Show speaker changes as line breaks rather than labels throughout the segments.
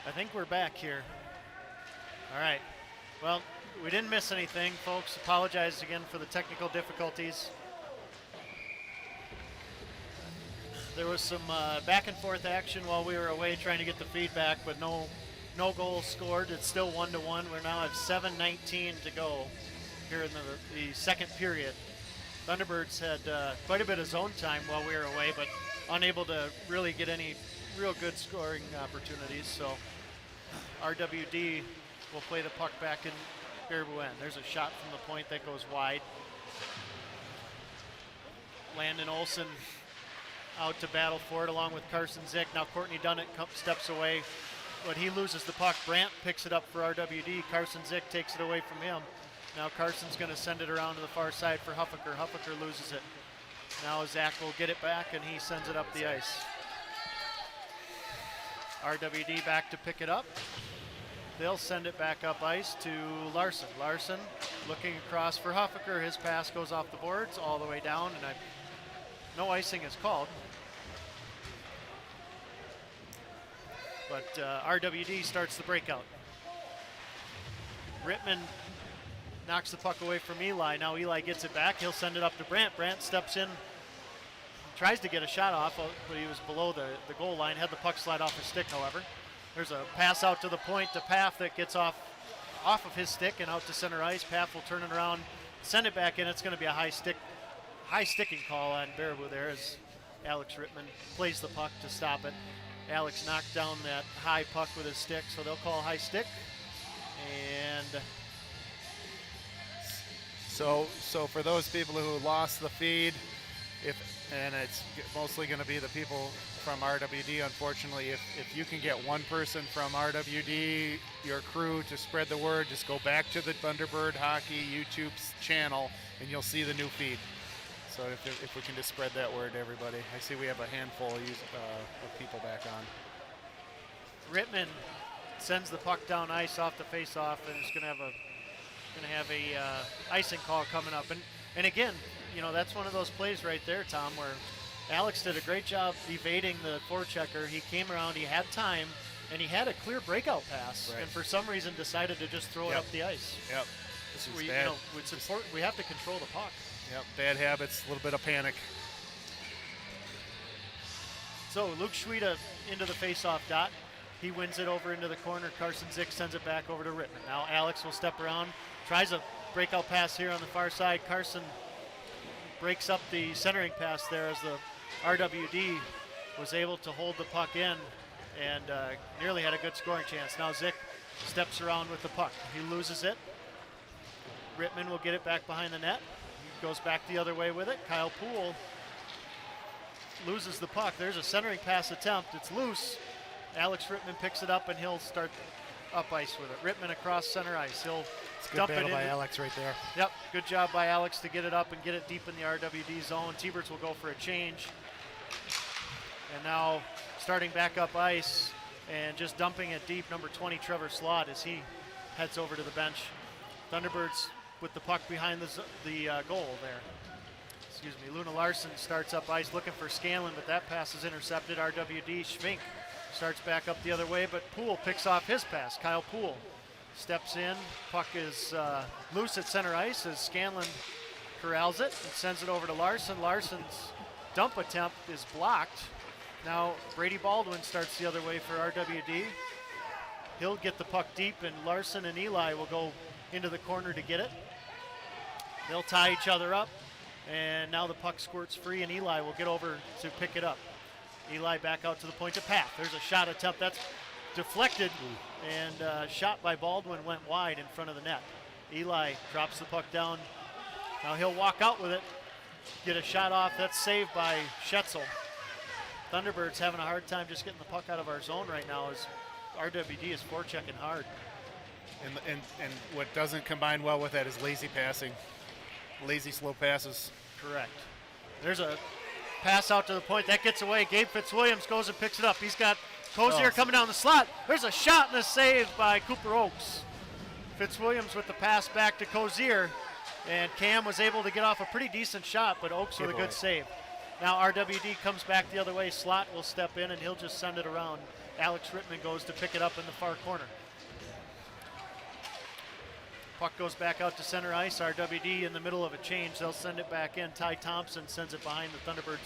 I think we're back here. All right. Well, we didn't miss anything, folks. Apologize again for the technical difficulties. There was some back and forth action while we were away trying to get the feedback, but no goals scored. It's still 1-1. We're now at 7:19 to go here in the second period. Thunderbirds had quite a bit of zone time while we were away, but unable to really get any real good scoring opportunities. So RWD will play the puck back in Baraboo end. There's a shot from the point that goes wide. Landon Olsen out to battle for it along with Carson Zick. Now Courtney Dunnett steps away, but he loses the puck. Brandt picks it up for RWD. Carson Zick takes it away from him. Now Carson's going to send it around to the far side for Huffaker. Huffaker loses it. Now Zach will get it back, and he sends it up the ice. RWD back to pick it up. They'll send it back up ice to Larson. Larson looking across for Huffaker. His pass goes off the boards all the way down, and no icing is called. But RWD starts the breakout. Rittman knocks the puck away from Eli. Now Eli gets it back. He'll send it up to Brandt. Brandt steps in, tries to get a shot off, but he was below the goal line. Had the puck slide off his stick, however. There's a pass out to the point to Paff that gets off of his stick and out to center ice. Paff will turn it around, send it back in. It's going to be a high sticking call on Baraboo there as Alex Rittman plays the puck to stop it. Alex knocked down that high puck with his stick, so they'll call high stick. And
so for those people who lost the feed, and it's mostly going to be the people from RWD, unfortunately, if you can get one person from RWD, your crew, to spread the word, just go back to the Thunderbird Hockey YouTube channel and you'll see the new feed. So if we can just spread that word to everybody. I see we have a handful of people back on.
Rittman sends the puck down ice off the face-off, and it's going to have a icing call coming up. And again, you know, that's one of those plays right there, Tom, where Alex did a great job evading the forechecker. He came around, he had time, and he had a clear breakout pass, right, and for some reason decided to just throw it up the ice.
Yep.
It's important. We have to control the puck.
Yep, bad habits, a little bit of panic.
So Luke Schweda into the face-off dot. He wins it over into the corner. Carson Zick sends it back over to Rittman. Now Alex will step around, tries a breakout pass here on the far side. Carson breaks up the centering pass there as the RWD was able to hold the puck in and nearly had a good scoring chance. Now Zick steps around with the puck. He loses it. Rittman will get it back behind the net. He goes back the other way with it. Kyle Poole loses the puck. There's a centering pass attempt. It's loose. Alex Rittman picks it up and he'll start up ice with it. Rittman across center ice. He'll dump it in.
Good battle by Alex right there.
Yep, good job by Alex to get it up and get it deep in the RWD zone. T-Birds will go for a change. And now starting back up ice and just dumping it deep, number 20, Trevor Slott, as he heads over to the bench. Thunderbirds with the puck behind the goal there. Excuse me, Luna Larson starts up ice looking for Scanlon, but that pass is intercepted. RWD, Schvink starts back up the other way, but Poole picks off his pass. Kyle Poole steps in. Puck is loose at center ice as Scanlon corrals it and sends it over to Larson. Larson's dump attempt is blocked. Now Brady Baldwin starts the other way for RWD. He'll get the puck deep, and Larson and Eli will go into the corner to get it. They'll tie each other up, and now the puck squirts free, and Eli will get over to pick it up. Eli back out to the point to Path. There's a shot attempt that's deflected, and shot by Baldwin went wide in front of the net. Eli drops the puck down. Now he'll walk out with it, get a shot off. That's saved by Schetzel. Thunderbirds having a hard time just getting the puck out of our zone right now as RWD is forechecking hard.
And what doesn't combine well with that is lazy passing. Lazy, slow passes.
Correct. There's a pass out to the point. That gets away. Gabe Fitzwilliams goes and picks it up. He's got Cozier coming down the slot. There's a shot and a save by Cooper Oakes. Fitzwilliams with the pass back to Cozier. And Cam was able to get off a pretty decent shot, but Oakes with a good save. Now RWD comes back the other way. Slot will step in and he'll just send it around. Alex Rittman goes to pick it up in the far corner. Puck goes back out to center ice. RWD in the middle of a change. They'll send it back in. Ty Thompson sends it behind the Thunderbirds'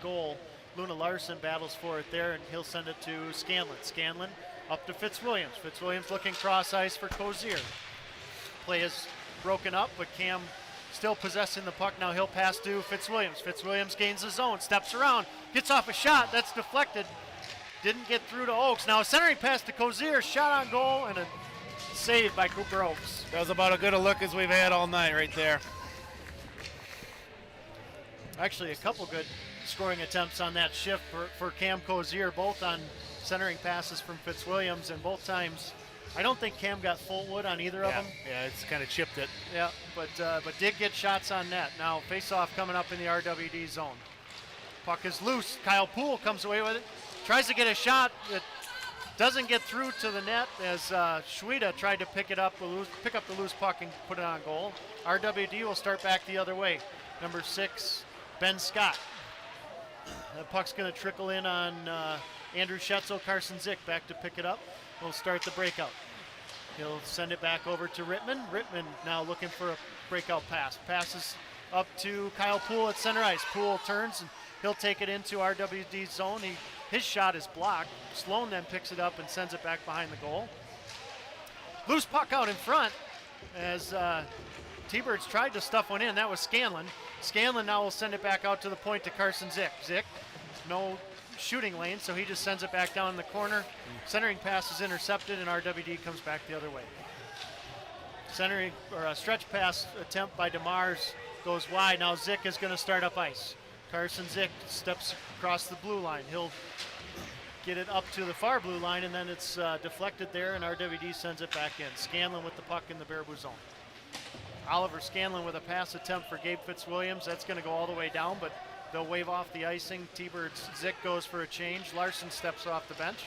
goal. Luna Larson battles for it there, and he'll send it to Scanlon. Scanlon up to Fitzwilliams. Fitzwilliams looking cross ice for Cozier. Play is broken up, but Cam still possessing the puck. Now he'll pass to Fitzwilliams. Fitzwilliams gains the zone, steps around, gets off a shot. That's deflected. Didn't get through to Oakes. Now a centering pass to Cozier. Shot on goal and a save by Cooper Oakes.
That was about as good a look as we've had all night right there.
Actually, a couple good scoring attempts on that shift for Cam Cozier, both on centering passes from Fitzwilliams, and both times I don't think Cam got full wood on either of them.
Yeah, it's kind of chipped it.
Yeah, but did get shots on net. Now face-off coming up in the RWD zone. Puck is loose. Kyle Poole comes away with it. Tries to get a shot. It doesn't get through to the net as Schweda tried to pick up the loose puck and put it on goal. RWD will start back the other way. Number 6, Ben Scott. The puck's going to trickle in on Andrew Schetzel. Carson Zick back to pick it up. We'll start the breakout. He'll send it back over to Rittman. Rittman now looking for a breakout pass. Passes up to Kyle Poole at center ice. Poole turns and he'll take it into RWD's zone. His shot is blocked. Sloan then picks it up and sends it back behind the goal. Loose puck out in front as T-Birds tried to stuff one in. That was Scanlon. Scanlon now will send it back out to the point to Carson Zick. Zick, no shooting lane, so he just sends it back down in the corner. Centering pass is intercepted, and RWD comes back the other way. Centering or a stretch pass attempt by DeMars goes wide. Now Zick is going to start up ice. Carson Zick steps across the blue line. He'll get it up to the far blue line, and then it's deflected there, and RWD sends it back in. Scanlon with the puck in the Baraboo zone. Oliver Scanlon with a pass attempt for Gabe Fitzwilliams. That's going to go all the way down, but they'll wave off the icing. T-Birds Zick goes for a change. Larson steps off the bench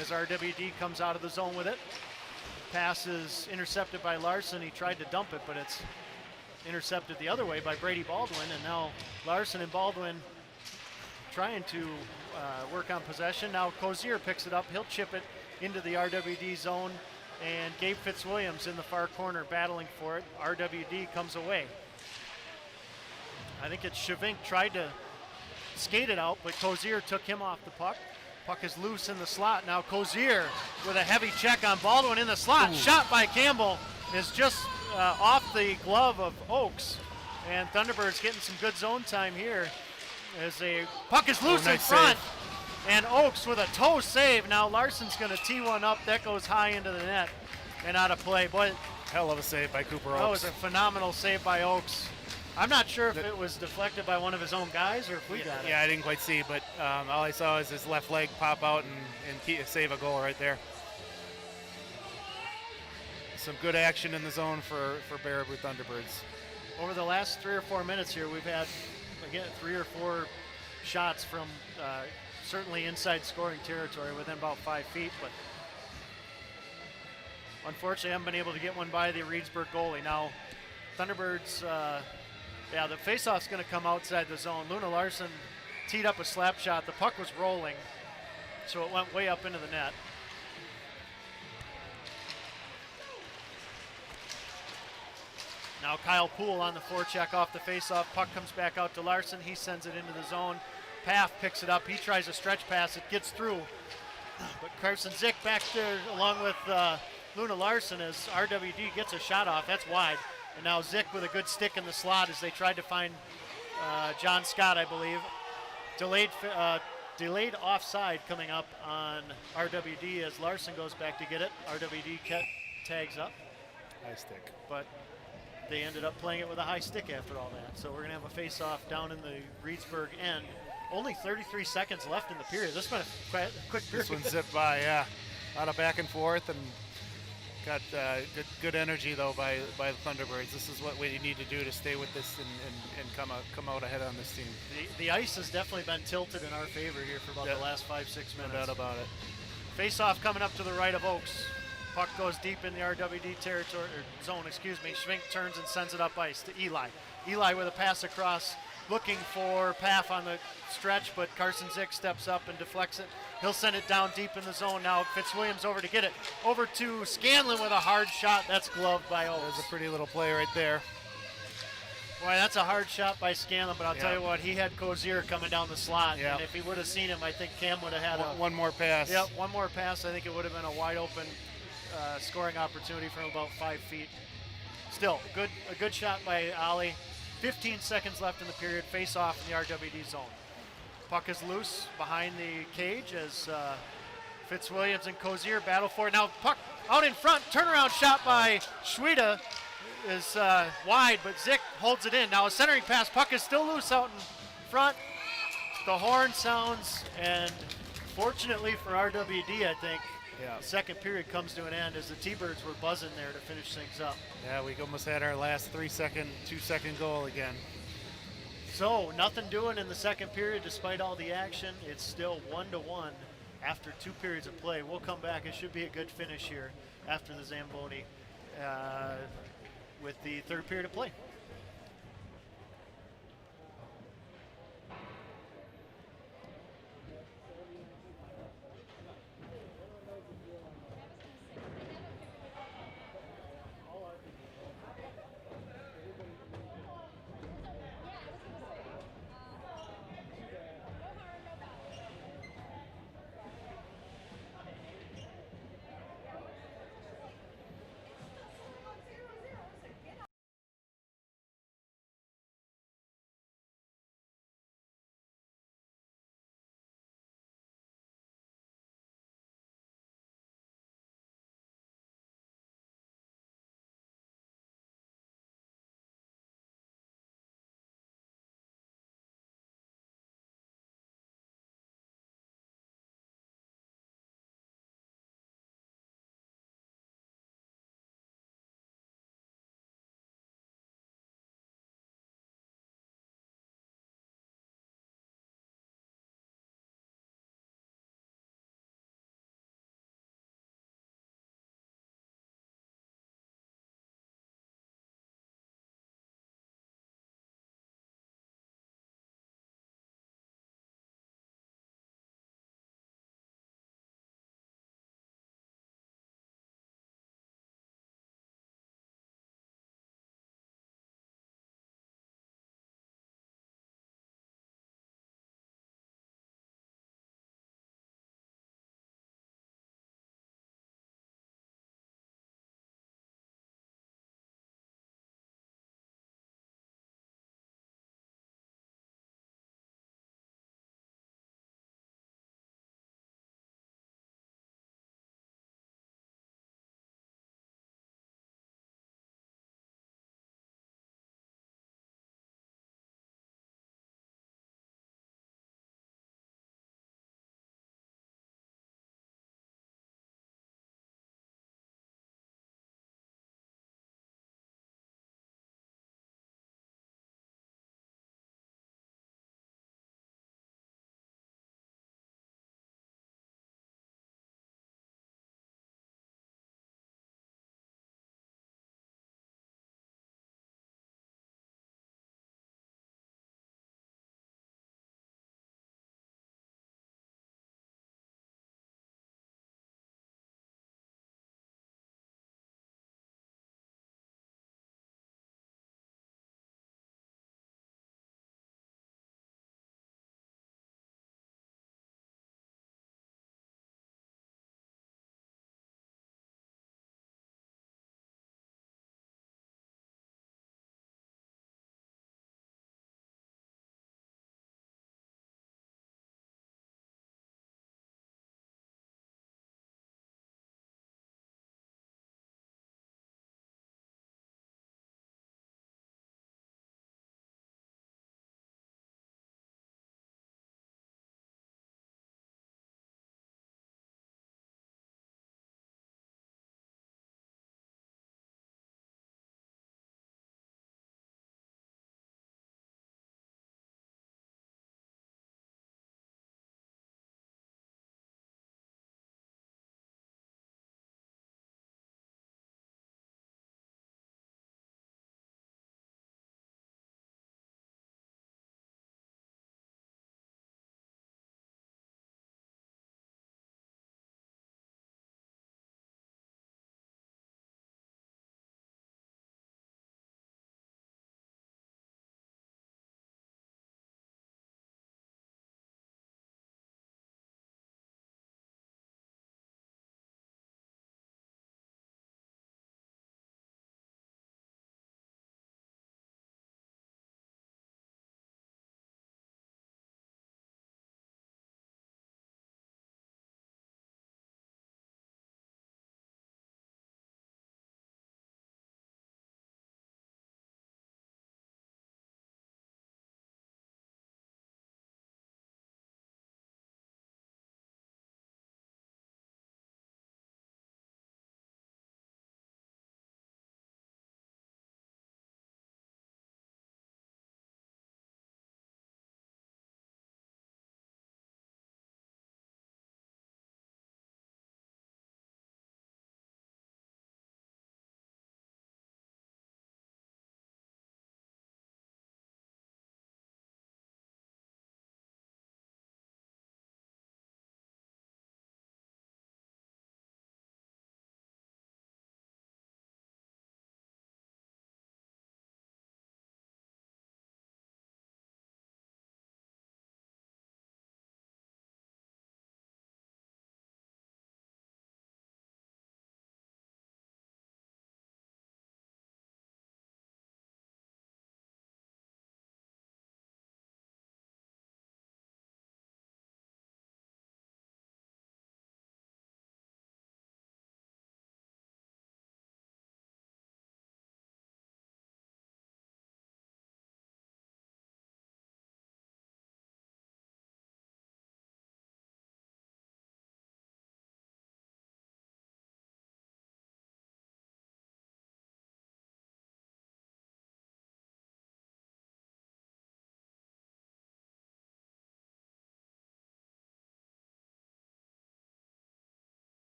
as RWD comes out of the zone with it. Pass is intercepted by Larson. He tried to dump it, but it's intercepted the other way by Brady Baldwin, and now Larson and Baldwin trying to work on possession. Now Cozier picks it up. He'll chip it into the RWD zone, and Gabe Fitzwilliams in the far corner battling for it. RWD comes away. I think it's Shavink tried to skate it out, but Cozier took him off the puck. Puck is loose in the slot. Now Cozier with a heavy check on Baldwin in the slot. Ooh. Shot by Campbell is just off the glove of Oakes. And Thunderbirds getting some good zone time here as a puck is loose in front. Save. And Oakes with a toe save. Now Larson's going to tee one up. That goes high into the net and out of play. Boy,
hell of a save by Cooper Oakes.
That was a phenomenal save by Oakes. I'm not sure if it was deflected by one of his own guys or if we got it.
Yeah, I didn't quite see, but all I saw is his left leg pop out and save a goal right there. Some good action in the zone for Baraboo Thunderbirds.
Over the last 3 or 4 minutes here, we've had, again, 3 or 4 shots from certainly inside scoring territory within about 5 feet, but unfortunately haven't been able to get one by the Reedsburg goalie. Now, Thunderbirds, the faceoff's going to come outside the zone. Luna Larson teed up a slap shot. The puck was rolling, so it went way up into the net. Now Kyle Poole on the forecheck off the faceoff. Puck comes back out to Larson. He sends it into the zone. Paff picks it up. He tries a stretch pass. It gets through. But Carson Zick back there along with Luna Larson as RWD gets a shot off. That's wide. And now Zick with a good stick in the slot as they tried to find John Scott, I believe. Delayed offside coming up on RWD as Larson goes back to get it. RWD tags up.
High stick.
But they ended up playing it with a high stick after all that. So we're going to have a face-off down in the Reedsburg end. Only 33 seconds left in the period. This has been a quick period.
This one zipped by, yeah. A lot of back and forth, and got good energy, though, by the Thunderbirds. This is what we need to do to stay with this and come out ahead on this team.
The ice has definitely been tilted in our favor here for about the last 5-6 minutes.
No doubt about it.
Face-off coming up to the right of Oakes. Puck goes deep in the RWD territory, or zone, excuse me. Schwink turns and sends it up ice to Eli. Eli with a pass across looking for Paff on the stretch, but Carson Zick steps up and deflects it. He'll send it down deep in the zone. Now Fitzwilliams over to get it. Over to Scanlon with a hard shot. That's gloved by Oates.
There's a pretty little play right there.
Boy, that's a hard shot by Scanlon, but I'll tell you what, he had Cozier coming down the slot.
Yeah.
And if he would have seen him, I think Cam would have had
one more pass.
Yep, one more pass. I think it would have been a wide open scoring opportunity from about 5 feet. Still, a good shot by Ali. 15 seconds left in the period. Face off in the RWD zone. Puck is loose behind the cage as Fitzwilliams and Cozier battle for it. Now puck out in front. Turnaround shot by Schweda is wide, but Zick holds it in. Now a centering pass. Puck is still loose out in front. The horn sounds, and fortunately for RWD, I think, the second period comes to an end as the T-Birds were buzzing there to finish things up.
Yeah, we almost had our last 2-second goal again.
So nothing doing in the second period despite all the action. It's still 1-1 after 2 periods of play. We'll come back. It should be a good finish here after the Zamboni with the third period of play.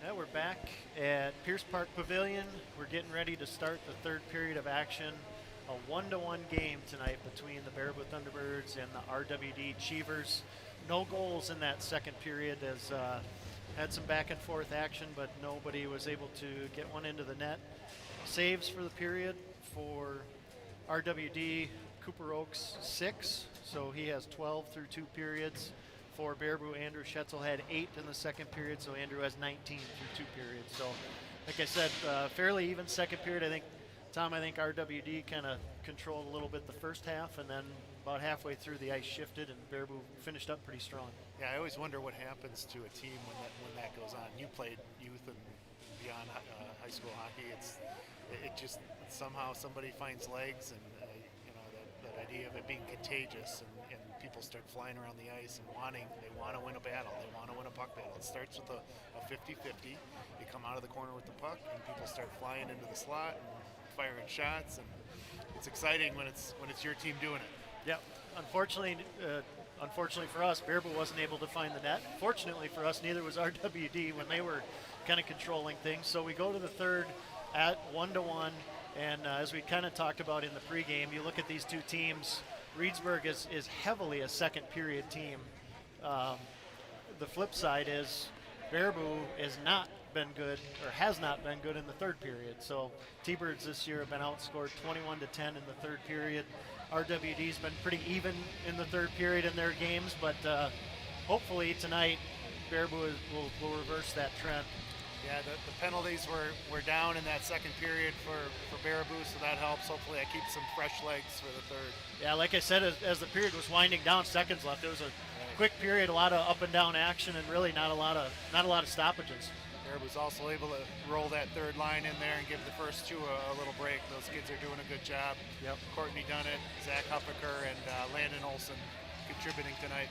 Yeah, we're back at Pierce Park Pavilion. We're getting ready to start the third period of action. A 1-1 game tonight between the Baraboo Thunderbirds and the RWD Cheevers. No goals in that second period, as had some back and forth action, but nobody was able to get one into the net. Saves for the period for RWD, Cooper Oaks 6, so he has 12 through 2 periods. For Baraboo, Andrew Schetzel had 8 in the second period, so Andrew has 19 through 2 periods. So, like I said, fairly even second period. I think, Tom, RWD kind of controlled a little bit the first half, and then about halfway through the ice shifted, and Baraboo finished up pretty strong.
Yeah, I always wonder what happens to a team when that goes on. You played youth and beyond high school hockey. It just somehow somebody finds legs, and that idea of it being contagious, and people start flying around the ice and they want to win a battle. They want to win a puck battle. It starts with a 50-50. You come out of the corner with the puck, and people start flying into the slot and firing shots, and it's exciting when it's your team doing it.
Yep. Unfortunately for us, Baraboo wasn't able to find the net. Fortunately for us, neither was RWD when they were kind of controlling things. So we go to the third at 1-1, and as we kind of talked about in the pregame, you look at these two teams. Reedsburg is heavily a second period team. The flip side is Baraboo has not been good in the third period. So T-Birds this year have been outscored 21-10 in the third period. RWD's been pretty even in the third period in their games, but hopefully tonight Baraboo will reverse that trend.
Yeah, the penalties were down in that second period for Baraboo, so that helps. Hopefully that keeps some fresh legs for the third.
Yeah, like I said, as the period was winding down, seconds left, it was a quick period, a lot of up and down action, and really not a lot of stoppages.
Baraboo's also able to roll that third line in there and give the first two a little break. Those kids are doing a good job.
Yep.
Courtney Dunnett, Zach Huffaker, and Landon Olson contributing tonight.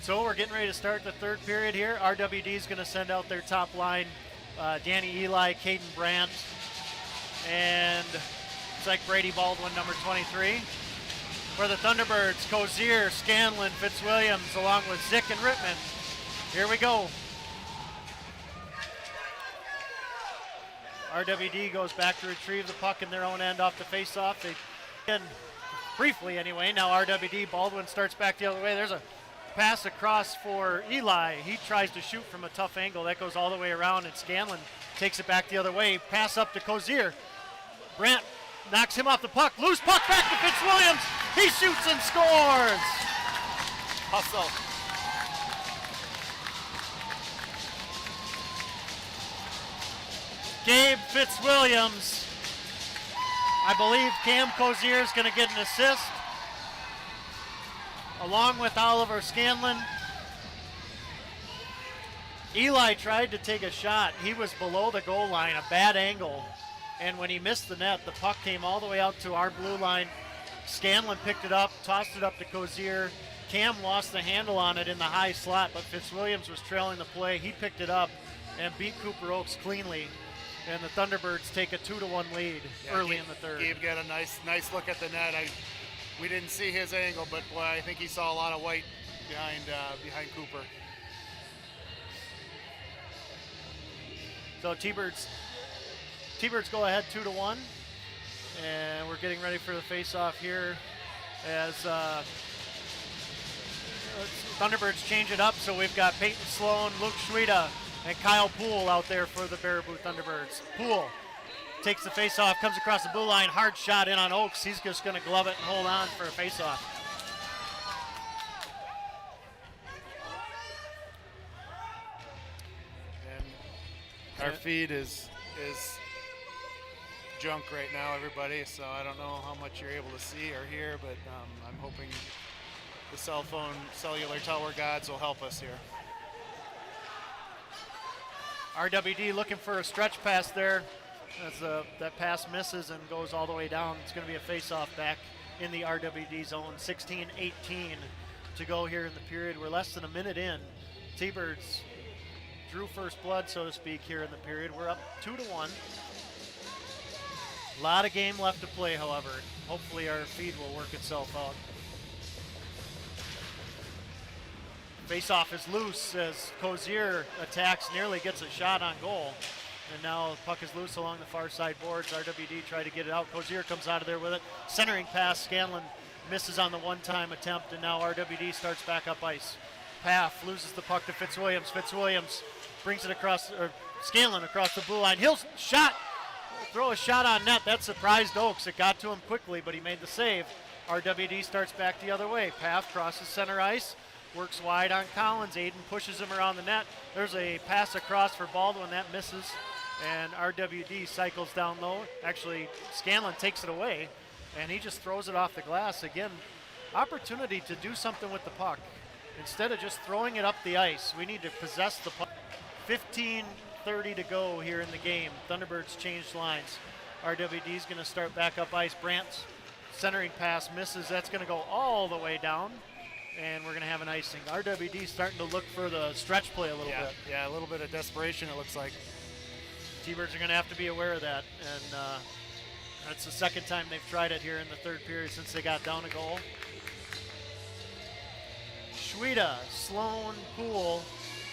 So we're getting ready to start the third period here. RWD is going to send out their top line, Danny Eli, Caden Brandt, and it's like Brady Baldwin, number 23. For the Thunderbirds, Cozier, Scanlon, Fitzwilliams, along with Zick and Rittman. Here we go. RWD goes back to retrieve the puck in their own end off the faceoff. They can briefly anyway. Now RWD, Baldwin starts back the other way. There's a pass across for Eli. He tries to shoot from a tough angle. That goes all the way around, and Scanlon takes it back the other way. Pass up to Cozier. Brandt knocks him off the puck. Loose puck back to Fitzwilliams. He shoots and scores.
Hustle.
Gabe Fitzwilliams. I believe Cam Cozier is going to get an assist, along with Oliver Scanlon. Eli tried to take a shot. He was below the goal line, a bad angle. And when he missed the net, the puck came all the way out to our blue line. Scanlon picked it up, tossed it up to Cozier. Cam lost the handle on it in the high slot, but Fitzwilliams was trailing the play. He picked it up and beat Cooper Oaks cleanly. And the Thunderbirds take a 2-1 lead early in the third.
Gabe got a nice look at the net. We didn't see his angle, but boy, I think he saw a lot of white behind Cooper.
So T-Birds go ahead 2-1, and we're getting ready for the face-off here as Thunderbirds change it up. So we've got Peyton Sloan, Luke Schweda, and Kyle Poole out there for the Baraboo Thunderbirds. Poole takes the face-off, comes across the blue line, hard shot in on Oaks. He's just going to glove it and hold on for a face-off.
And our feed is junk right now, everybody, so I don't know how much you're able to see or hear, but I'm hoping the cellular tower gods will help us here.
RWD looking for a stretch pass there. As that pass misses and goes all the way down. It's going to be a face-off back in the RWD zone. 16-18 to go here in the period. We're less than a minute in. T-Birds drew first blood, so to speak, here in the period. We're up 2-1. A lot of game left to play, however. Hopefully our feed will work itself out. Face-off is loose as Cozier attacks, nearly gets a shot on goal. And now the puck is loose along the far side boards. RWD try to get it out. Cozier comes out of there with it. Centering pass, Scanlon misses on the one-time attempt, and now RWD starts back up ice. Paff loses the puck to Fitzwilliams. Fitzwilliams brings it across, or Scanlon across the blue line. He'll throw a shot on net. That surprised Oaks. It got to him quickly, but he made the save. RWD starts back the other way. Paff crosses center ice, works wide on Collins. Aiden pushes him around the net. There's a pass across for Baldwin. That misses, and RWD cycles down low. Actually, Scanlon takes it away, and he just throws it off the glass. Again, opportunity to do something with the puck. Instead of just throwing it up the ice, we need to possess the puck. 15:30 to go here in the game. Thunderbirds changed lines. RWD's going to start back up ice. Brandt's centering pass misses. That's going to go all the way down, and we're going to have an icing. RWD starting to look for the stretch play a little bit.
Yeah, a little bit of desperation, it looks like.
T-Birds are going to have to be aware of that, and that's the second time they've tried it here in the third period since they got down a goal. Schweda, Sloan, Poole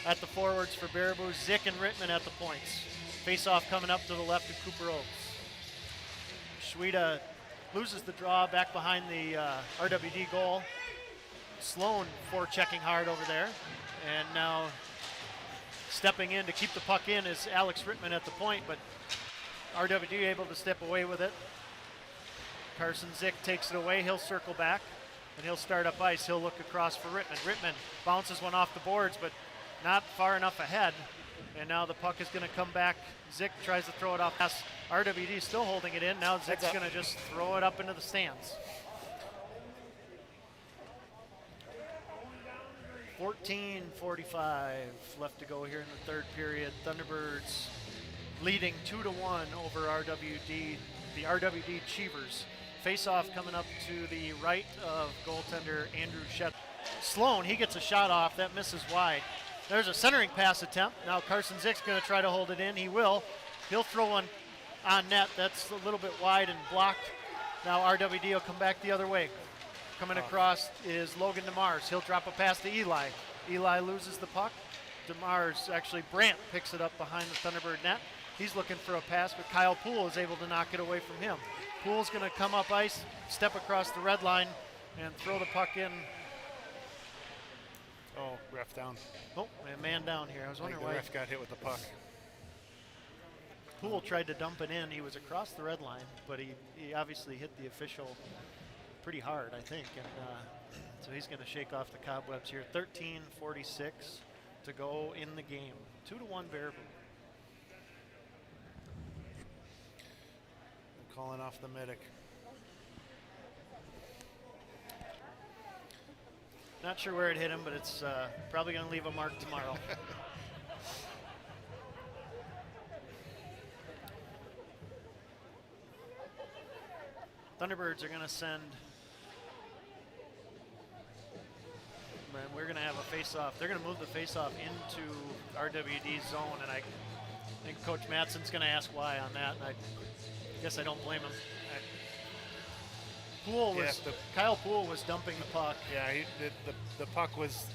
at the forwards for Baraboo, Zick and Rittman at the points. Face-off coming up to the left of Cooper Oaks. Schweda loses the draw back behind the RWD goal. Sloan forechecking hard over there, and now stepping in to keep the puck in is Alex Rittman at the point, but RWD able to step away with it. Carson Zick takes it away. He'll circle back, and he'll start up ice. He'll look across for Rittman. Rittman bounces one off the boards, but not far enough ahead. And now the puck is going to come back. Zick tries to throw it off. RWD still holding it in. Now Zick's going to just throw it up into the stands. 14:45 left to go here in the third period. Thunderbirds leading 2-1 over RWD, the RWD Cheevers. Face-off coming up to the right of goaltender Andrew Shet. Sloan, he gets a shot off. That misses wide. There's a centering pass attempt. Now Carson Zick's going to try to hold it in. He will. He'll throw one on net. That's a little bit wide and blocked. Now RWD will come back the other way. Coming across is Logan DeMars. He'll drop a pass to Eli. Eli loses the puck. DeMars, actually Brandt picks it up behind the Thunderbird net. He's looking for a pass, but Kyle Poole is able to knock it away from him. Poole's going to come up ice, step across the red line, and throw the puck in.
Oh, ref down.
Oh, a man down here. I was wondering why.
The ref got hit with the puck.
Poole tried to dump it in. He was across the red line, but he obviously hit the official pretty hard, I think. And so he's going to shake off the cobwebs here. 13:46 to go in the game. 2-1 Baraboo.
Calling off the medic.
Not sure where it hit him, but it's probably going to leave a mark tomorrow. Thunderbirds are going to send, and we're going to have a face-off. They're going to move the face-off into RWD's zone, and I think Coach Matson's going to ask why on that, and I guess I don't blame him. Kyle Poole was dumping the puck.
Yeah, the puck was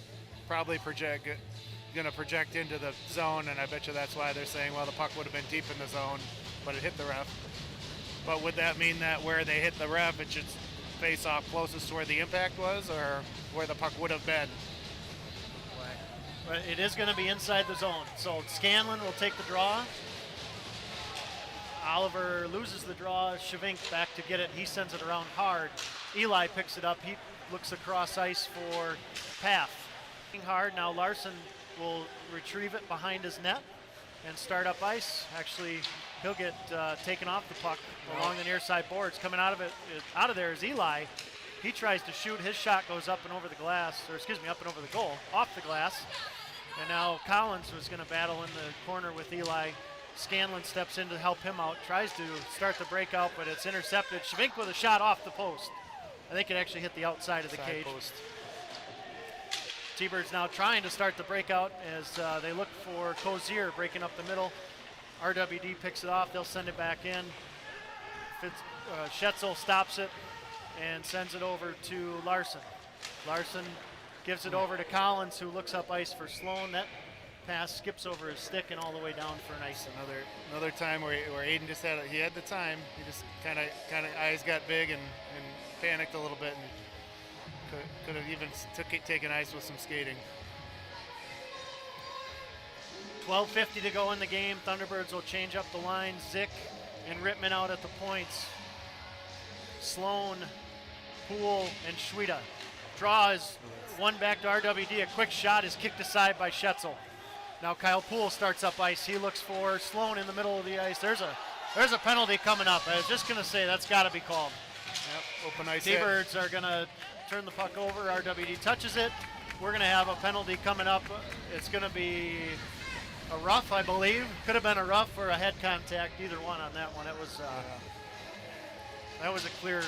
probably going to project into the zone, and I bet you that's why they're saying, well, the puck would have been deep in the zone, but it hit the ref. But would that mean that where they hit the ref, it should face off closest to where the impact was, or where the puck would have been?
But it is going to be inside the zone. So Scanlon will take the draw. Oliver loses the draw. Shavink back to get it. He sends it around hard. Eli picks it up. He looks across ice for Paff. Hard. Now Larson will retrieve it behind his net and start up ice. Actually, he'll get taken off the puck along the near side boards. Coming out of there is Eli. He tries to shoot. His shot goes up and over the glass, or excuse me, up and over the goal, off the glass. And now Collins was going to battle in the corner with Eli. Scanlon steps in to help him out, tries to start the breakout, but it's intercepted. Shavink with a shot off the post. I think it actually hit the outside of the cage. Post. T-Birds now trying to start the breakout as they look for Cozier breaking up the middle. RWD picks it off. They'll send it back in. Schetzel stops it and sends it over to Larson. Larson gives it over to Collins, who looks up ice for Sloan. That pass skips over his stick and all the way down for an ice.
Another time where Aiden just had the time. He just kind of eyes got big and panicked a little bit and could have even taken ice with some skating.
12:50 to go in the game. Thunderbirds will change up the line. Zick and Rittman out at the points. Sloan, Poole, and Schweda. Draw is one back to RWD. A quick shot is kicked aside by Schetzel. Now Kyle Poole starts up ice. He looks for Sloan in the middle of the ice. There's a penalty coming up. I was just going to say that's got to be called.
Yep, open ice.
T-Birds are going to turn the puck over. RWD touches it. We're going to have a penalty coming up. It's going to be a rough, I believe. Could have been a rough or a head contact, either one on that one. It was that was a clear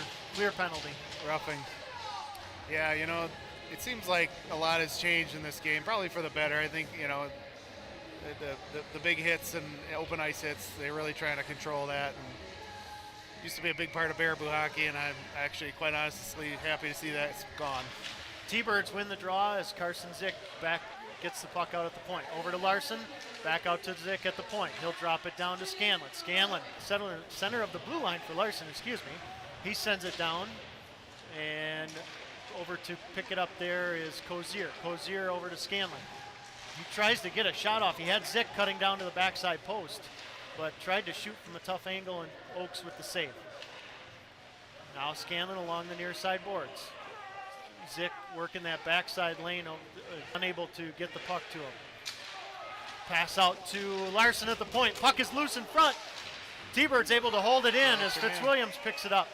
penalty.
Roughing. Yeah, it seems like a lot has changed in this game, probably for the better. I think, the big hits and open ice hits, they're really trying to control that. And used to be a big part of Baraboo hockey, and I'm actually quite honestly happy to see that it's gone.
T-Birds win the draw as Carson Zick gets the puck out at the point. Over to Larson, back out to Zick at the point. He'll drop it down to Scanlon. Scanlon, center of the blue line for Larson, He sends it down, and over to pick it up there is Cozier. Cozier over to Scanlon. He tries to get a shot off. He had Zick cutting down to the backside post, but tried to shoot from a tough angle, and Oakes with the save. Now Scanlon along the near side boards. Zick working that backside lane, unable to get the puck to him. Pass out to Larson at the point. Puck is loose in front. T-Bird's able to hold it in as Fitzwilliams picks it up.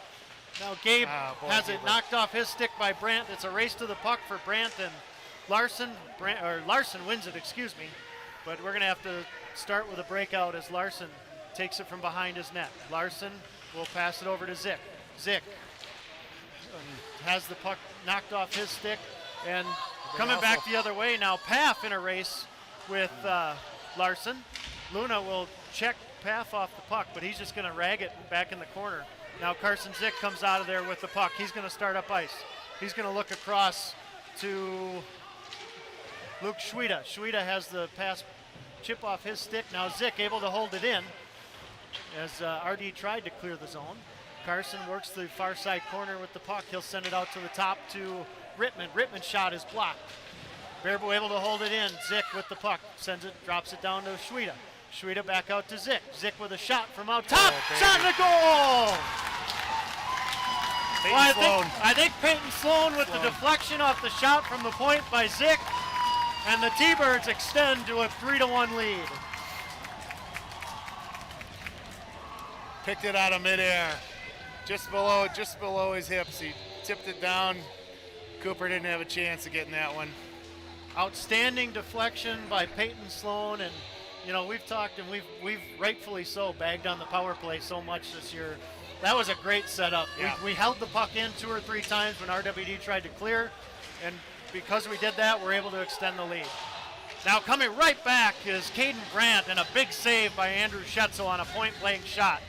Now Gabe has it knocked off his stick by Brandt. It's a race to the puck for Brandt, and Larson wins it, but we're going to have to start with a breakout as Larson takes it from behind his net. Larson will pass it over to Zick. Zick has the puck knocked off his stick, and coming back the other way now, Paff in a race with Larson. Luna will check Paff off the puck, but he's just going to rag it back in the corner. Now Carson Zick comes out of there with the puck. He's going to start up ice. He's going to look across to Luke Schweda. Schweda has the pass chip off his stick. Now Zick able to hold it in as RD tried to clear the zone. Carson works the far side corner with the puck. He'll send it out to the top to Rittman. Rittman's shot is blocked. Baraboo able to hold it in. Zick with the puck. Sends it, drops it down to Schweda. Schweda back out to Zick. Zick with a shot from out top. Shot and a goal! I think Peyton Sloan with the deflection off the shot from the point by Zick. And the T-Birds extend to a 3-1 lead.
Picked it out of midair. Just below his hips. He tipped it down. Cooper didn't have a chance of getting that one.
Outstanding deflection by Peyton Sloan, and we've talked and we've rightfully so bagged on the power play so much this year. That was a great setup. Yeah. We held the puck in 2 or 3 times when RWD tried to clear, and because we did that, we're able to extend the lead. Now coming right back is Caden Brandt, and a big save by Andrew Schetzel on a point-blank shot.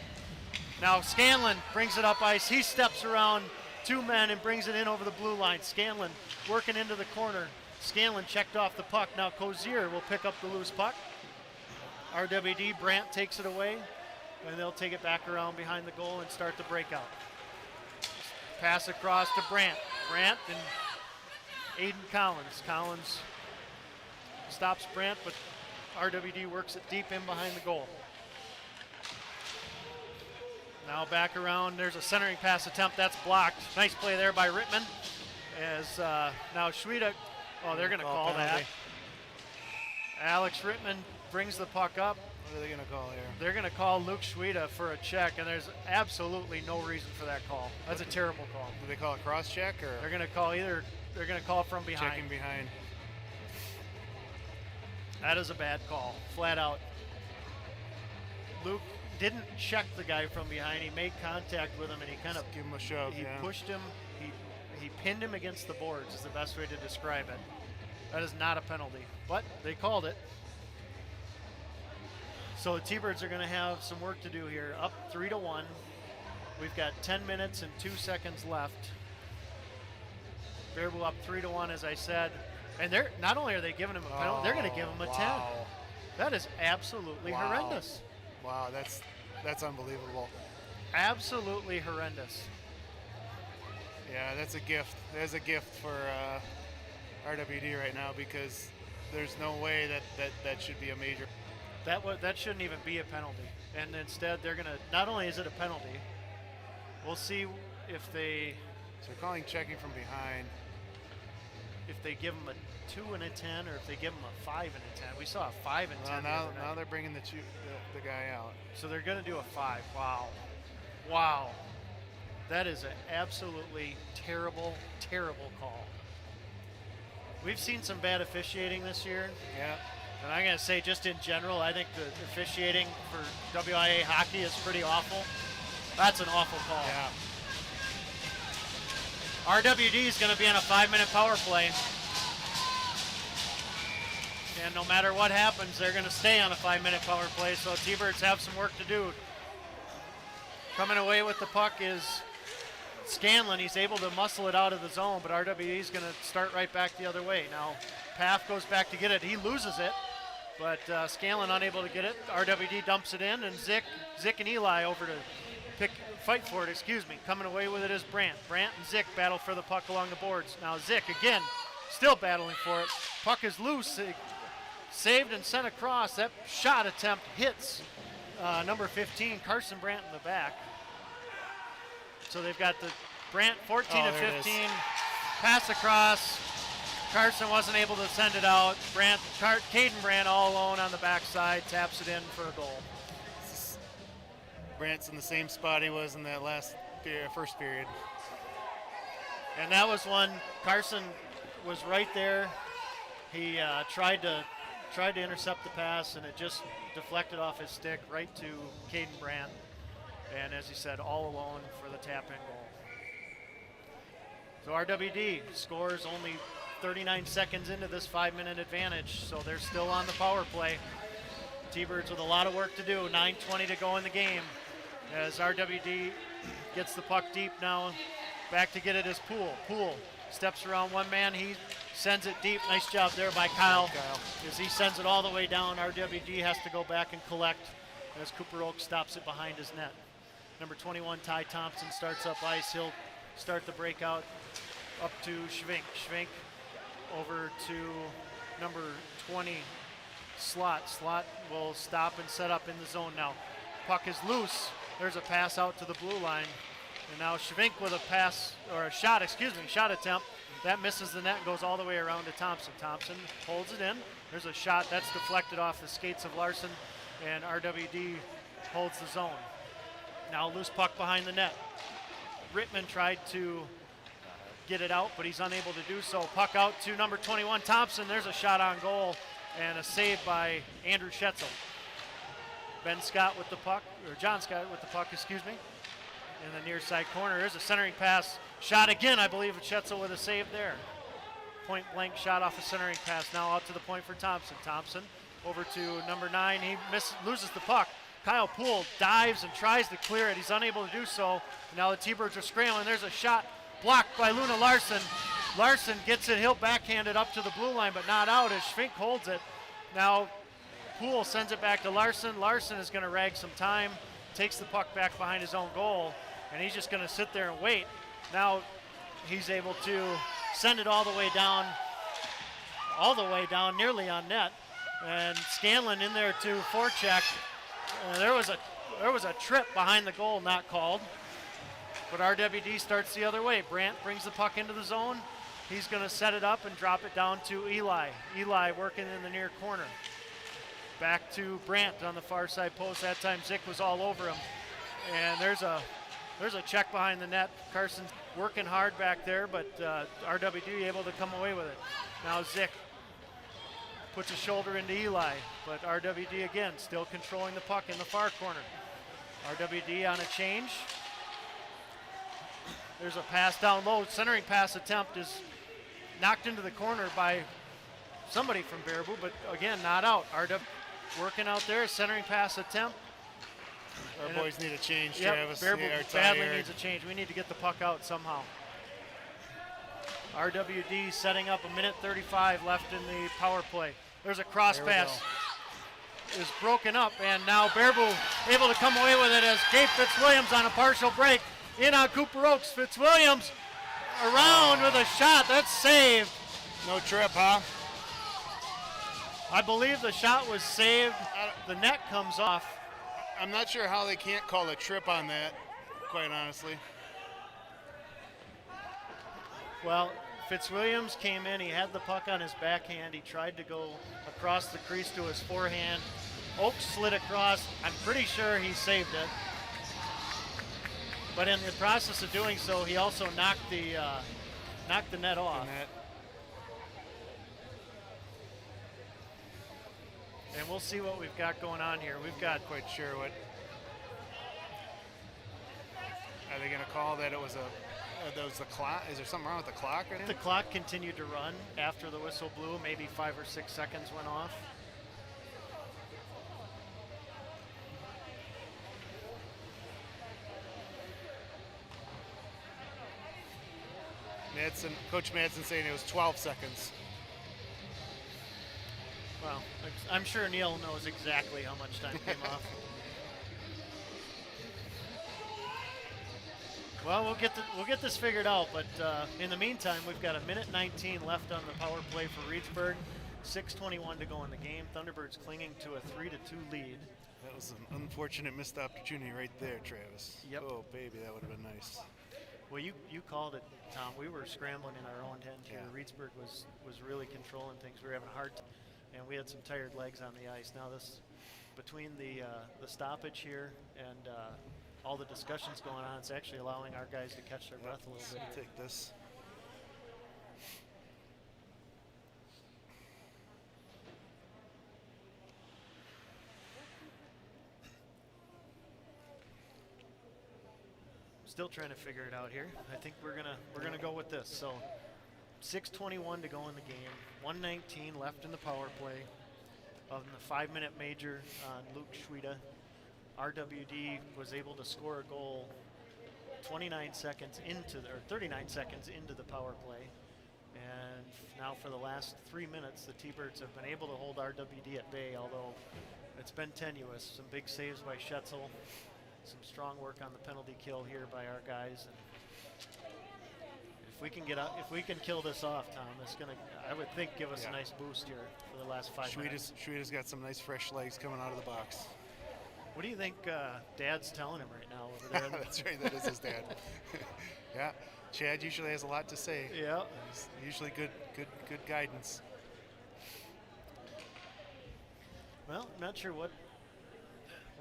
Now Scanlon brings it up ice. He steps around 2 men and brings it in over the blue line. Scanlon working into the corner. Scanlon checked off the puck. Now Cozier will pick up the loose puck. RWD, Brandt takes it away, and they'll take it back around behind the goal and start the breakout. Pass across to Brandt. Brandt and Aiden Collins. Collins stops Brandt, but RWD works it deep in behind the goal. Now back around, there's a centering pass attempt, that's blocked. Nice play there by Rittman. As now Schweda, they're gonna call that. Alex Rittman brings the puck up.
What are they gonna call here?
They're gonna call Luke Schweda for a check, and there's absolutely no reason for that call. That's a terrible call.
Do they call a cross check or?
They're gonna call from behind.
Checking behind.
That is a bad call, flat out. Luke didn't check the guy from behind. He made contact with him, and he kind of
give him a shove.
He pushed him. He pinned him against the boards. Is the best way to describe it. That is not a penalty, but they called it. So the T-Birds are going to have some work to do here. Up 3-1. We've got 10 minutes and 2 seconds left. Baraboo up 3-1, as I said. And they're not only are they giving him a penalty, they're going to give him a 10. That is absolutely horrendous.
Wow, that's unbelievable.
Absolutely horrendous.
Yeah, that's a gift. There's a gift for RWD right now, because there's no way that should be a major.
That shouldn't even be a penalty. And instead, they're going to, not only is it a penalty, we'll see if they.
So they're calling checking from behind.
If they give them a 2 and a 10, or if they give them a 5 and a 10. We saw a 5 and 10.
Now they're bringing the guy out.
So they're going to do a 5. Wow. That is an absolutely terrible, terrible call. We've seen some bad officiating this year.
Yeah.
And I'm going to say, just in general, I think the officiating for WIA hockey is pretty awful. That's an awful call.
Yeah.
RWD is going to be on a 5-minute power play. And no matter what happens, they're going to stay on a 5-minute power play, so T-Birds have some work to do. Coming away with the puck is Scanlon. He's able to muscle it out of the zone, but RWD is going to start right back the other way. Now, Paff goes back to get it. He loses it, but Scanlon unable to get it. RWD dumps it in, and Zick and Eli over to fight for it, Coming away with it is Brandt. Brandt and Zick battle for the puck along the boards. Now Zick, again, still battling for it. Puck is loose. Saved and sent across. That shot attempt hits number 15, Carson Brandt, in the back. So they've got the Brandt 14 of 15. Pass across. Carson wasn't able to send it out. Caden Brandt all alone on the backside, taps it in for a goal.
Brandt's in the same spot he was in that first period.
And that was one, Carson was right there. He tried to intercept the pass, and it just deflected off his stick right to Caden Brandt. And as he said, all alone for the tap-in goal. So RWD scores only 39 seconds into this 5-minute advantage, so they're still on the power play. T-Birds with a lot of work to do, 9:20 to go in the game. As RWD gets the puck deep now, back to get it is Poole. Poole steps around one man, he sends it deep. Nice job there by Kyle. As he sends it all the way down, RWD has to go back and collect as Cooper Oak stops it behind his net. Number 21, Ty Thompson, starts up ice. He'll start the breakout up to Schvink. Schvink over to number 20, Slot. Slot will stop and set up in the zone now. Puck is loose. There's a pass out to the blue line. And now Schvink with a shot attempt. That misses the net and goes all the way around to Thompson. Thompson holds it in. There's a shot that's deflected off the skates of Larson, and RWD holds the zone. Now loose puck behind the net. Rittman tried to get it out, but he's unable to do so. Puck out to number 21, Thompson. There's a shot on goal and a save by Andrew Schetzel. John Scott with the puck, in the near side corner. There's a centering pass. Shot again, I believe, of Schetzel with a save there. Point blank shot off a centering pass. Now out to the point for Thompson. Thompson over to number 9. He loses the puck. Kyle Poole dives and tries to clear it. He's unable to do so. Now the T-Birds are scrambling. There's a shot blocked by Luna Larson. Larson gets it. He'll backhand it up to the blue line, but not out as Schvink holds it. Now Poole sends it back to Larson. Larson is going to rag some time, takes the puck back behind his own goal, and he's just going to sit there and wait. Now he's able to send it all the way down, nearly on net. And Scanlon in there to forecheck. There was a trip behind the goal, not called. But RWD starts the other way. Brandt brings the puck into the zone. He's going to set it up and drop it down to Eli. Eli working in the near corner. Back to Brandt on the far side post. That time Zick was all over him. And there's a check behind the net. Carson's working hard back there, but RWD able to come away with it. Now Zick puts a shoulder into Eli, but RWD again still controlling the puck in the far corner. RWD on a change. There's a pass down low. Centering pass attempt is knocked into the corner by somebody from Baraboo, but again, not out. RW working out there, centering pass attempt.
Our boys need a change,
yep,
Travis.
Baraboo badly needs a change. We need to get the puck out somehow. RWD setting up, 1:35 left in the power play. There's a cross
There we
pass. Is broken up, and now Baraboo able to come away with it as Gabe Fitzwilliams on a partial break. In on Cooper Oaks. Fitzwilliams around with a shot. That's saved.
No trip, huh?
I believe the shot was saved. The net comes off.
I'm not sure how they can't call a trip on that, quite honestly.
Well, Fitzwilliams came in. He had the puck on his backhand. He tried to go across the crease to his forehand. Oaks slid across. I'm pretty sure he saved it. But in the process of doing so, he also knocked the net off. And we'll see what we've got going on here. We've got
Quite sure what. Are they going to call that it was the clock? Is there something wrong with the clock? Or
the clock continued to run after the whistle blew. Maybe 5 or 6 seconds went off.
Coach Madsen saying it was 12 seconds.
Well, I'm sure Neil knows exactly how much time came off. Well, we'll get this figured out, but in the meantime, we've got 1:19 left on the power play for Reedsburg. 6:21 to go in the game. Thunderbirds clinging to a 3-2 lead.
That was an unfortunate missed opportunity right there, Travis.
Yep.
Oh, baby, that would have been nice.
Well, you called it, Tom. We were scrambling in our own end here.
Yeah.
Reedsburg was really controlling things. We were having a hard time, and we had some tired legs on the ice. Now this, between the stoppage here and all the discussions going on, it's actually allowing our guys to catch their breath a little bit.
Take this.
Still trying to figure it out here. I think we're gonna go with this. So 6:21 to go in the game. 1:19 left in the power play. Of the 5-minute major on Luke Schweda. RWD was able to score a goal 39 seconds into or 39 seconds into the power play. And now for the last 3 minutes, the T-Birds have been able to hold RWD at bay, although it's been tenuous. Some big saves by Schetzel. Some strong work on the penalty kill here by our guys. And if we can kill this off, Tom, it's gonna, I would think, give us a nice boost here for the last 5 minutes.
Schweda's got some nice fresh legs coming out of the box.
What do you think Dad's telling him right now over there?
That's right, that is his dad. Yeah, Chad usually has a lot to say.
Yeah,
he's usually good guidance.
Well, I'm not sure what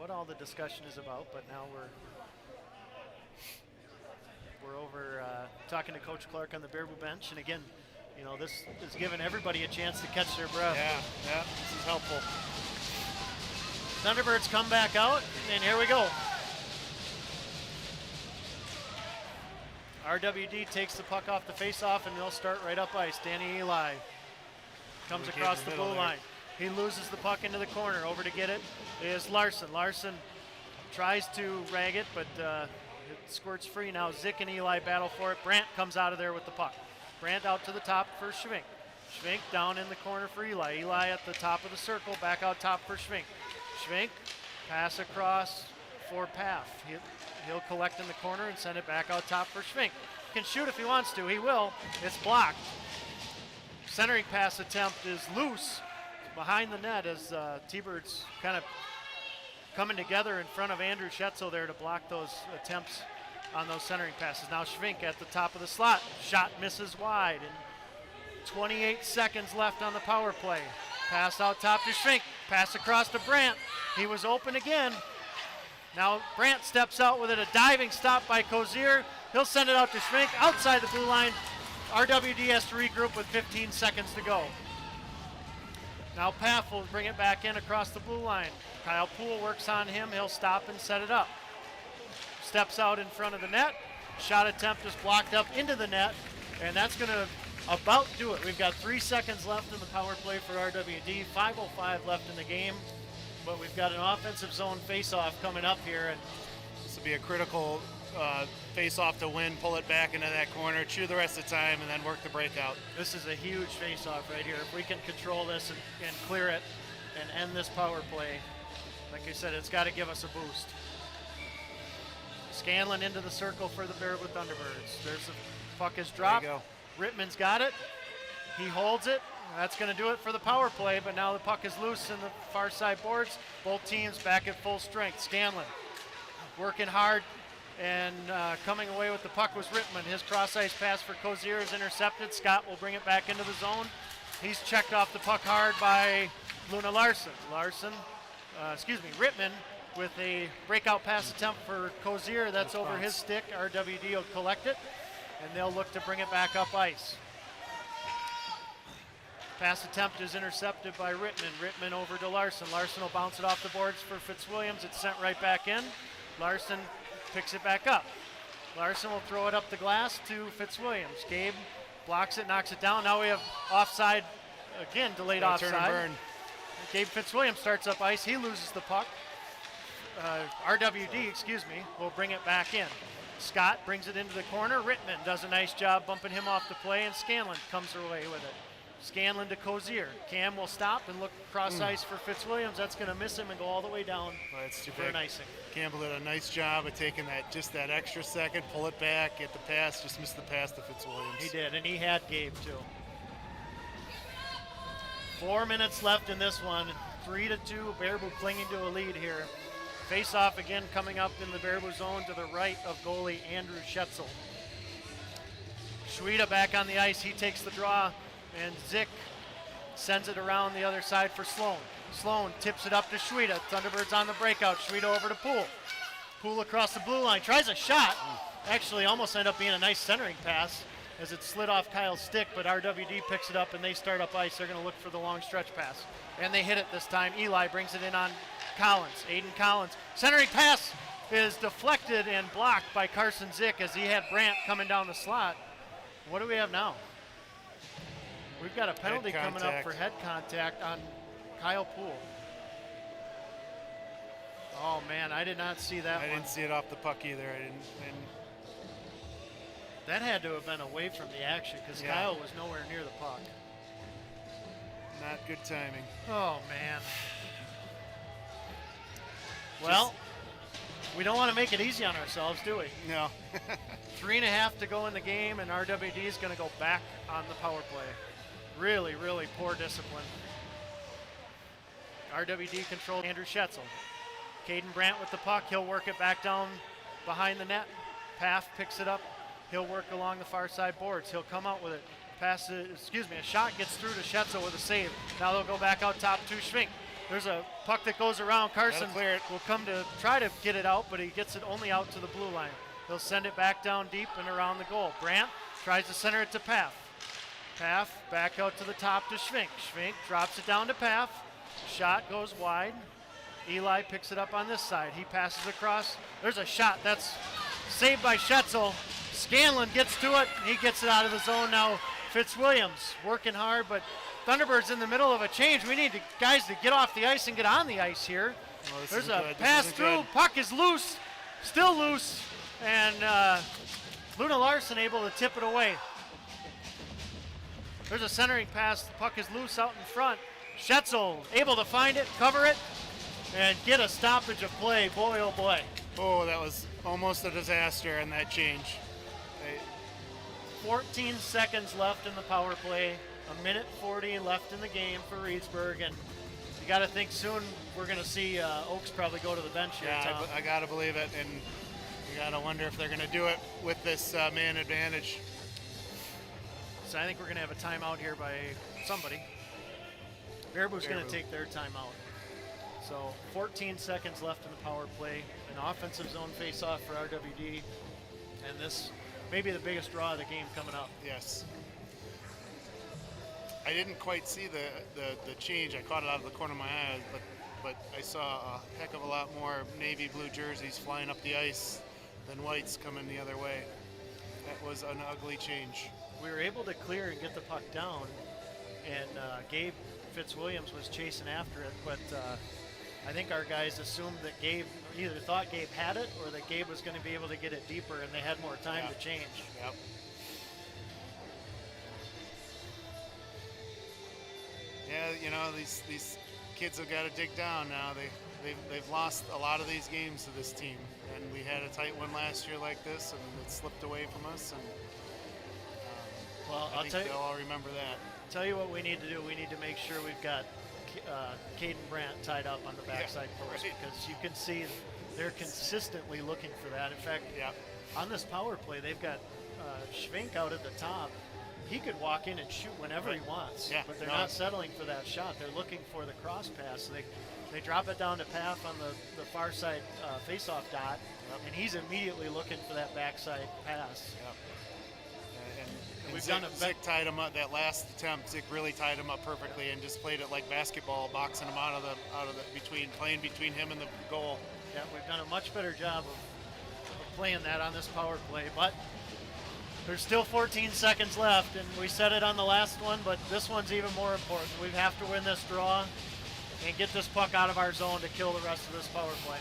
all the discussion is about, but now we're over talking to Coach Clark on the Baraboo bench, and again, you know, this is giving everybody a chance to catch their breath.
Yeah, this is helpful.
Thunderbirds come back out, and here we go. RWD takes the puck off the face-off, and they'll start right up ice. Danny Eli comes across the blue line. He loses the puck into the corner. Over to get it is Larson. Larson tries to rag it, but it squirts free now. Zick and Eli battle for it. Brandt comes out of there with the puck. Brandt out to the top for Schwink. Schwink down in the corner for Eli. Eli at the top of the circle, back out top for Schwink. Schwink, pass across for Paff. He'll collect in the corner and send it back out top for Schwink. Can shoot if he wants to. He will. It's blocked. Centering pass attempt is loose behind the net as T-Birds kind of coming together in front of Andrew Schetzel there to block those attempts on those centering passes. Now Schwink at the top of the slot. Shot misses wide. And 28 seconds left on the power play. Pass out top to Schwink. Pass across to Brandt. He was open again. Now Brandt steps out with it. A diving stop by Cozier. He'll send it out to Schwink outside the blue line. RWD has to regroup with 15 seconds to go. Now Paff will bring it back in across the blue line. Kyle Poole works on him. He'll stop and set it up. Steps out in front of the net. Shot attempt is blocked up into the net. And that's going to about do it. We've got 3 seconds left in the power play for RWD. 5:05 left in the game. But we've got an offensive zone face-off coming up here. And
this will be a critical face off to win, pull it back into that corner, chew the rest of the time, and then work the breakout.
This is a huge face-off right here. If we can control this and clear it and end this power play, like I said, it's got to give us a boost. Scanlon into the circle for the Baraboo Thunderbirds. There's the puck is dropped.
There you
Rittman's got it. He holds it. That's going to do it for the power play, but now the puck is loose in the far side boards. Both teams back at full strength. Scanlon working hard and coming away with the puck was Rittman. His cross-ice pass for Cozier is intercepted. Scott will bring it back into the zone. He's checked off the puck hard by Luna Larson. Rittman with a breakout pass attempt for Cozier. That's over his stick. RWD will collect it, and they'll look to bring it back up ice. Pass attempt is intercepted by Rittman. Rittman over to Larson. Larson will bounce it off the boards for Fitzwilliams. It's sent right back in. Larson picks it back up. Larson will throw it up the glass to Fitzwilliams. Gabe blocks it, knocks it down. Now we have offside, again, delayed offside.
Turn and burn.
Gabe Fitzwilliams starts up ice. He loses the puck. RWD, will bring it back in. Scott brings it into the corner. Rittman does a nice job bumping him off the play, and Scanlon comes away with it. Scanlon to Cozier. Cam will stop and look cross ice for Fitzwilliams. That's going to miss him and go all the way down for an icing.
Campbell did a nice job of taking that extra second, pull it back, get the pass, just missed the pass to Fitzwilliams.
He did, and he had Gabe too. 4 minutes left in this one. 3-2, Baraboo clinging to a lead here. Face off again coming up in the Baraboo zone to the right of goalie Andrew Schetzel. Schweda back on the ice, he takes the draw, and Zick sends it around the other side for Sloan. Sloan tips it up to Schweda. Thunderbirds on the breakout. Schweda over to Poole. Poole across the blue line, tries a shot. Actually almost ended up being a nice centering pass as it slid off Kyle's stick, but RWD picks it up and they start up ice. They're going to look for the long stretch pass. And they hit it this time. Eli brings it in on Collins, Aiden Collins. Centering pass is deflected and blocked by Carson Zick as he had Brandt coming down the slot. What do we have now? We've got a penalty coming up for head contact on Kyle Poole. Oh man, I did not see that one.
I didn't see it off the puck either. I didn't.
That had to have been away from the action because Kyle was nowhere near the puck.
Not good timing.
Oh man. Well, we don't want to make it easy on ourselves, do we?
No.
3.5 to go in the game, and RWD is going to go back on the power play. Really, really poor discipline. RWD controlled Andrew Schetzel. Caden Brandt with the puck. He'll work it back down behind the net. Paff picks it up. He'll work along the far side boards. He'll come out with it. A shot gets through to Schetzel with a save. Now they'll go back out top to Schwink. There's a puck that goes around. Carson will come to try to get it out, but he gets it only out to the blue line. He'll send it back down deep and around the goal. Brandt tries to center it to Paff. Paff back out to the top to Schwink. Schwink drops it down to Paff. Shot goes wide. Eli picks it up on this side. He passes across. There's a shot that's saved by Schetzel. Scanlon gets to it. He gets it out of the zone now. Fitzwilliams working hard, but Thunderbird's in the middle of a change. We need guys to get off the ice and get on the ice here.
Well,
there's a pass through. Puck is loose, still loose, and Luna Larson able to tip it away. There's a centering pass. The puck is loose out in front. Schetzel able to find it, cover it, and get a stoppage of play. Boy, oh boy.
Oh, that was almost a disaster in that change.
14 seconds left in the power play. 1:40 left in the game for Reedsburg, and you got to think soon we're going to see Oaks probably go to the bench here.
Yeah, I got to believe it, and you got to wonder if they're going to do it with this man advantage.
So I think we're going to have a timeout here by somebody. Baraboo's going to take their timeout. So 14 seconds left in the power play. An offensive zone face-off for RWD, and this may be the biggest draw of the game coming up.
Yes. I didn't quite see the change. I caught it out of the corner of my eye, but I saw a heck of a lot more navy blue jerseys flying up the ice than whites coming the other way. That was an ugly change.
We were able to clear and get the puck down, and Gabe Fitzwilliams was chasing after it, but I think our guys assumed that Gabe either thought Gabe had it or that Gabe was going to be able to get it deeper, and they had more time to change.
Yep. Yeah, you know, these kids have got to dig down now. They've lost a lot of these games to this team, and we had a tight one last year like this, and it slipped away from us. And
well,
I think they'll all remember that.
Tell you what we need to do. We need to make sure we've got Caden Brandt tied up on the backside post, because you can see they're consistently looking for that. In fact, on this power play, they've got Schvink out at the top. He could walk in and shoot whenever he wants, but they're not settling for that shot. They're looking for the cross pass. So they drop it down to Path on the far side face-off dot, and he's immediately looking for that backside pass.
And we've done Zick tied him up that last attempt. Zick really tied him up perfectly and just played it like basketball, boxing him out of the playing between him and the goal.
Yeah, we've done a much better job of playing that on this power play, but there's still 14 seconds left, and we said it on the last one, but this one's even more important. We have to win this draw and get this puck out of our zone to kill the rest of this power play.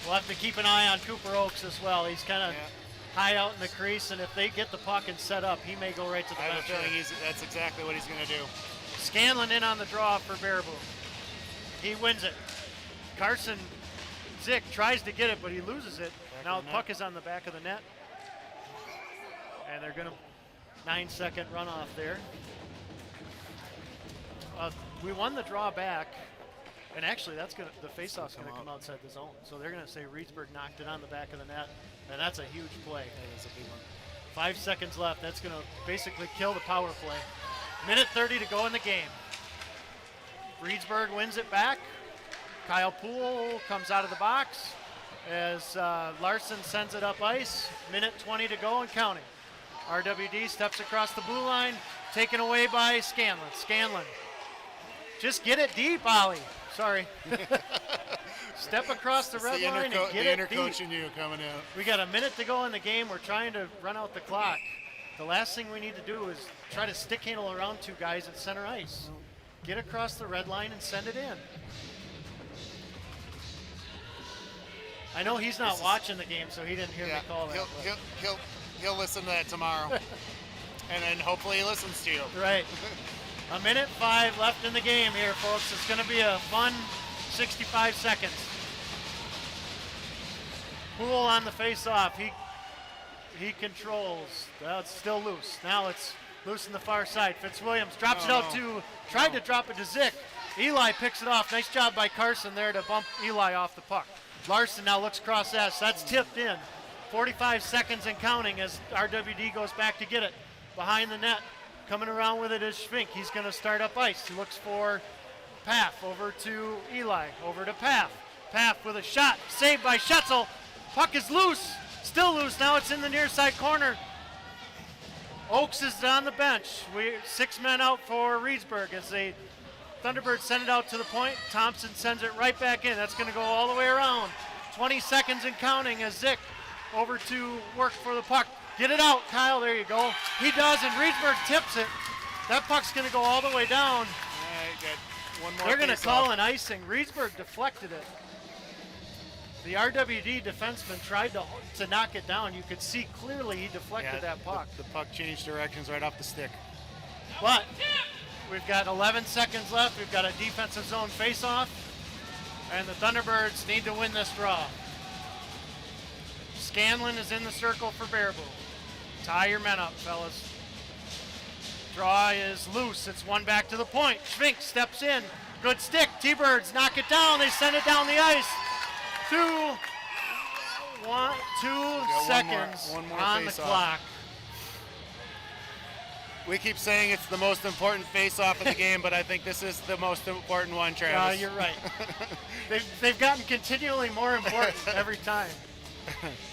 We'll have to keep an eye on Cooper Oakes as well. He's kind of high out in the crease, and if they get the puck and set up, he may go right to the bench.
I have a feeling that's exactly what he's going to do.
Scanlon in on the draw for Baraboo. He wins it. Carson Zick tries to get it, but he loses it. Now the puck is on the back of the net. And they're going to 9-second runoff there. We won the draw back, and actually the faceoff's going to come outside the zone. So they're going to say Reedsburg knocked it on the back of the net, and that's a huge play.
That is a big one.
5 seconds left. That's going to basically kill the power play. Minute 30 to go in the game. Reedsburg wins it back. Kyle Poole comes out of the box as Larson sends it up ice. Minute 20 to go and counting. RWD steps across the blue line, taken away by Scanlon. Scanlon, just get it deep, Ollie. Sorry. Step across the red line and get it deep.
The inner coach in you coming out.
We got a minute to go in the game. We're trying to run out the clock. The last thing we need to do is try to stick handle around two guys at center ice. Get across the red line and send it in. I know he's not watching the game, so he didn't hear me call that.
He'll listen to that tomorrow. And then hopefully he listens to you.
Right. A minute 5 left in the game here, folks. It's going to be a fun 65 seconds. Poole on the face-off. He controls. Well, it's still loose. Now it's loose in the far side. Fitzwilliams drops it out tried to drop it to Zick. Eli picks it off. Nice job by Carson there to bump Eli off the puck. Larson now looks cross S. That's tipped in. 45 seconds and counting as RWD goes back to get it. Behind the net, coming around with it is Schvink. He's going to start up ice. He looks for Paff. Over to Eli. Over to Paff. Paff with a shot. Saved by Schetzel. Puck is loose. Still loose. Now it's in the near side corner. Oakes is on the bench. 6 men out for Reedsburg as they Thunderbird send it out to the point. Thompson sends it right back in. That's going to go all the way around. 20 seconds and counting as Zick over to work for the puck. Get it out, Kyle. There you go. He does, and Reedsburg tips it. That puck's going to go all the way down.
Got one more.
They're going to call an icing. Reedsburg deflected it. The RWD defenseman tried to knock it down. You could see clearly he deflected that puck.
The puck changed directions right off the stick.
But we've got 11 seconds left. We've got a defensive zone face-off, and the Thunderbirds need to win this draw. Scanlon is in the circle for Baraboo. Tie your men up, fellas. Draw is loose. It's one back to the point. Schvink steps in. Good stick. T-Birds knock it down. They send it down the ice. 2 seconds
one more
on the clock.
We keep saying it's the most important face-off of the game, but I think this is the most important one, Travis.
You're right. They've gotten continually more important every time.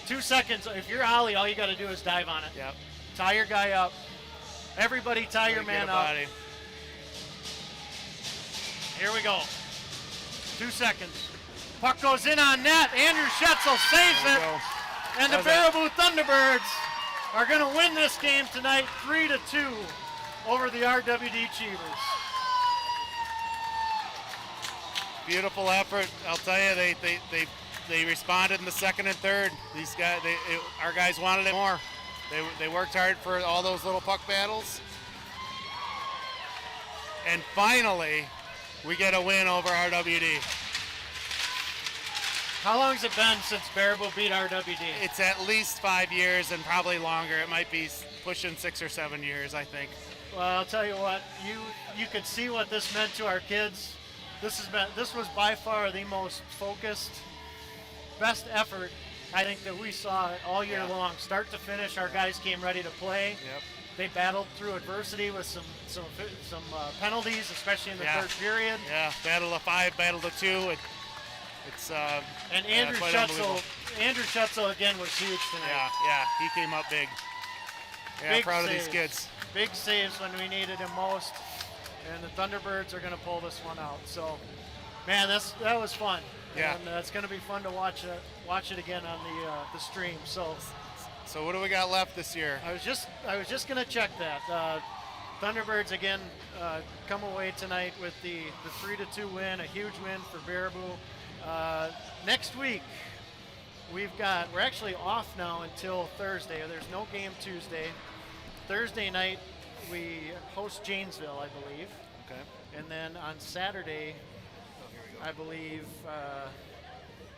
2 seconds. If you're Ollie, all you got to do is dive on it.
Yep.
Tie your guy up. Everybody tie your man up. Here we go. 2 seconds. Puck goes in on net. Andrew Schetzel saves it. And the Baraboo Thunderbirds are going to win this game tonight 3-2 over the RWD Cheevers.
beautiful effort. I'll tell you, they responded in the second and third. These guys, our guys wanted it more. They worked hard for all those little puck battles. And finally, we get a win over RWD.
How long has it been since Baraboo beat RWD?
It's at least 5 years and probably longer. It might be pushing 6 or 7 years, I think.
Well, I'll tell you what, you could see what this meant to our kids. This was by far the most focused, best effort I think that we saw all year long, start to finish. Our guys came ready to play.
Yep.
They battled through adversity with some penalties, especially in the third period.
Yeah, battle of 5, battle of 2. It's
and Andrew Schutzel again was huge tonight.
Yeah, he came up big. Yeah,
big
proud
saves.
of these kids.
Big saves when we needed him most, and the Thunderbirds are going to pull this one out. So, man, that was fun.
Yeah,
and it's going to be fun to watch it again on the stream. So
what do we got left this year?
I was just going to check that. Thunderbirds again come away tonight with the 3-2 win, a huge win for Baraboo. Next week we're actually off now until Thursday. There's no game Tuesday. Thursday night we host Janesville, I believe.
Okay.
And then on Saturday, I believe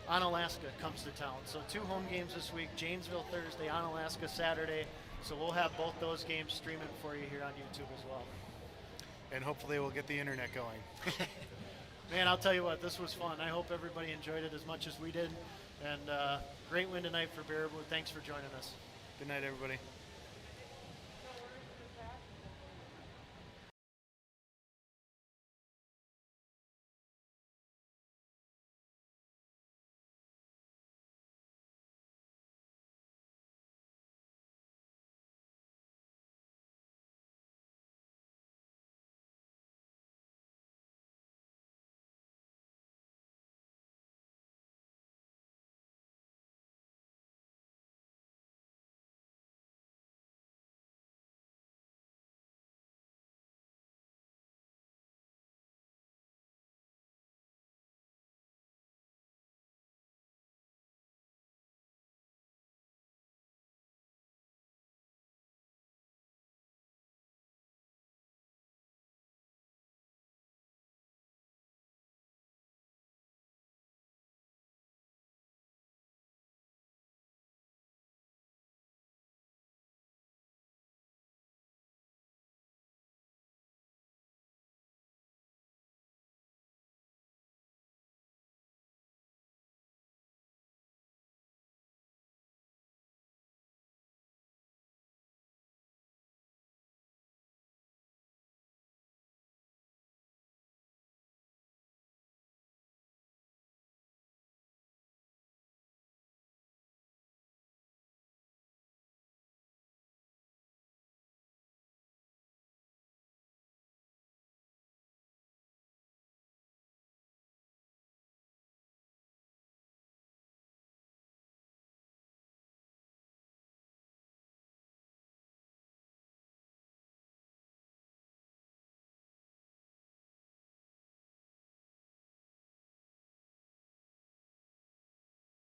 Onalaska comes to town. So 2 home games this week, Janesville Thursday, Onalaska Saturday. So we'll have both those games streaming for you here on YouTube as well.
And hopefully we'll get the internet going.
Man, I'll tell you what, this was fun. I hope everybody enjoyed it as much as we did. And great win tonight for Baraboo. Thanks for joining us.
Good night, everybody.